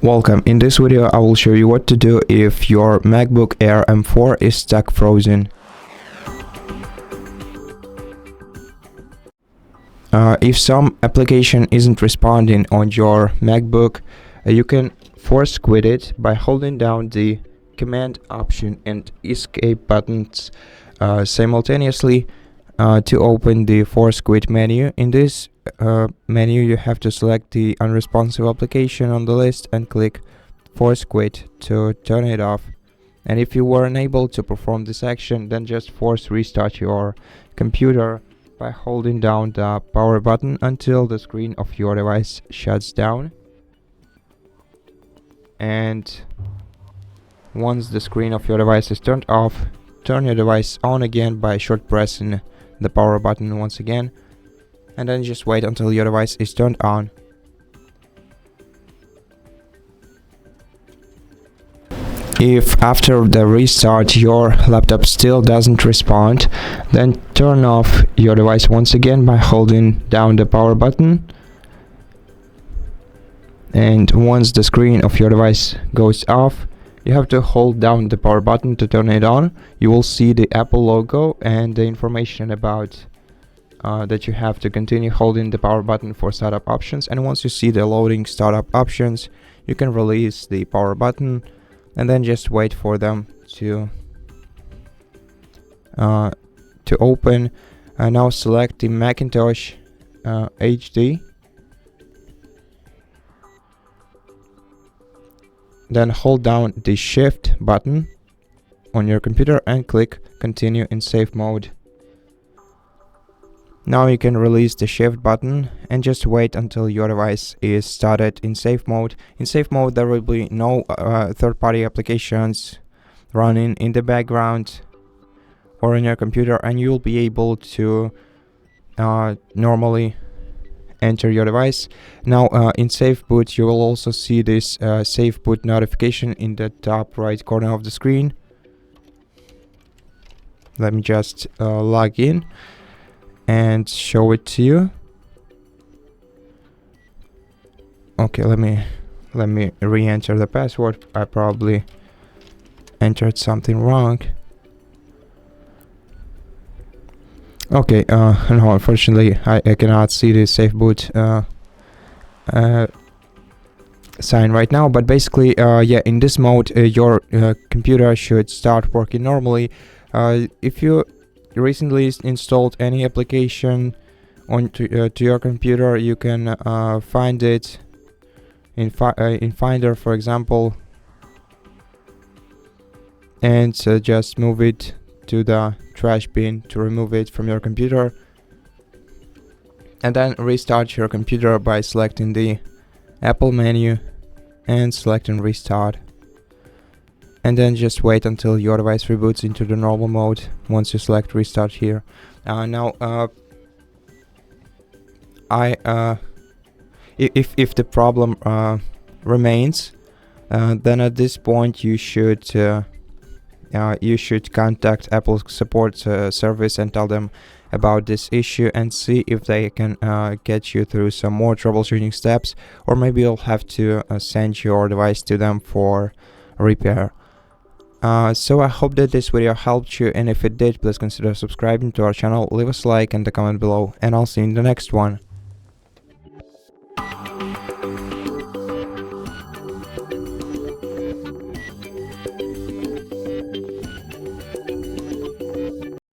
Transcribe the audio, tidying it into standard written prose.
Welcome. In this video I will show you what to do if your MacBook Air M4 is stuck frozen. If some application isn't responding on your MacBook, you can force quit it by holding down the command option and escape buttons simultaneously to open the force quit menu. In this menu you have to select the unresponsive application on the list and click force quit to turn it off. And if you were unable to perform this action, then just force restart your computer by holding down the power button until the screen of your device shuts down. And once the screen of your device is turned off, turn your device on again by short pressing the power button once again, and then just wait until your device is turned on. If after the restart your laptop still doesn't respond, then turn off your device once again by holding down the power button. And once the screen of your device goes off, you have to hold down the power button to turn it on. You will see the Apple logo and the information about that you have to continue holding the power button for startup options. And once you see the loading startup options, you can release the power button and then just wait for them to open. Now select the Macintosh HD. Then hold down the Shift button on your computer and click Continue in safe mode. Now you can release the Shift button and just wait until your device is started in safe mode. In safe mode there will be no third-party applications running in the background or in your computer, and you will be able to normally enter your device. Now in safe boot you will also see this safe boot notification in the top right corner of the screen. Let me just log in and show it to you. Okay, let me re-enter the password. I probably entered something wrong. Okay, no, unfortunately I cannot see the safe boot sign right now, but basically yeah, in this mode your computer should start working normally. If you recently installed any application to your computer, you can find it in Finder, for example, and just move it to the trash bin to remove it from your computer, and then restart your computer by selecting the Apple menu and selecting restart, and then just wait until your device reboots into the normal mode once you select restart here. Now if the problem remains, then at this point you should contact Apple's support service and tell them about this issue and see if they can get you through some more troubleshooting steps, or maybe you'll have to send your device to them for repair. So I hope that this video helped you, and if it did, please consider subscribing to our channel, leave us a like and a comment below, and I'll see you in the next one.